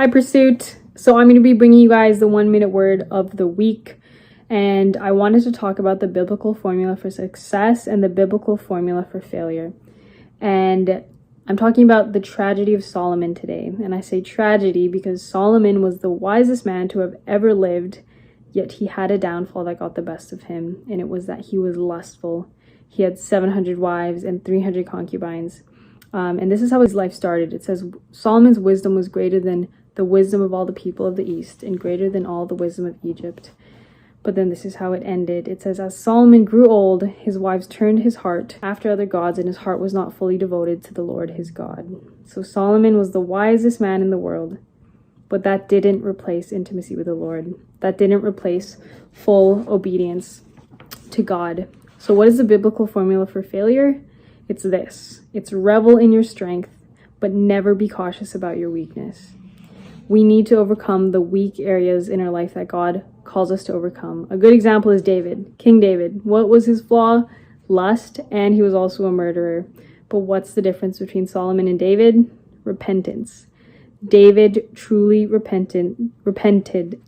Hi, Pursuit. So I'm going to be bringing you guys the 1 minute word of the week. And I wanted to talk about the biblical formula for success and the biblical formula for failure. And I'm talking about the tragedy of Solomon today. And I say tragedy because Solomon was the wisest man to have ever lived, yet he had a downfall that got the best of him. And it was that he was lustful. He had 700 wives and 300 concubines. And this is how his life started. It says, Solomon's wisdom was greater than the wisdom of all the people of the East, and greater than all the wisdom of Egypt. But then this is how it ended. It says, as Solomon grew old, his wives turned his heart after other gods, and his heart was not fully devoted to the Lord his God. So Solomon was the wisest man in the world, but that didn't replace intimacy with the Lord. That didn't replace full obedience to God. So what is the biblical formula for failure? It's this. It's revel in your strength, but never be cautious about your weakness. We need to overcome the weak areas in our life that God calls us to overcome. A good example is David, King David. What was his flaw? Lust, and he was also a murderer. But what's the difference between Solomon and David? Repentance. David truly repented,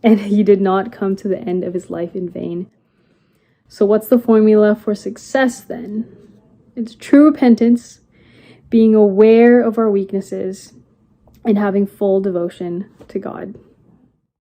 and he did not come to the end of his life in vain. So what's the formula for success then? It's true repentance, being aware of our weaknesses, and having full devotion to God.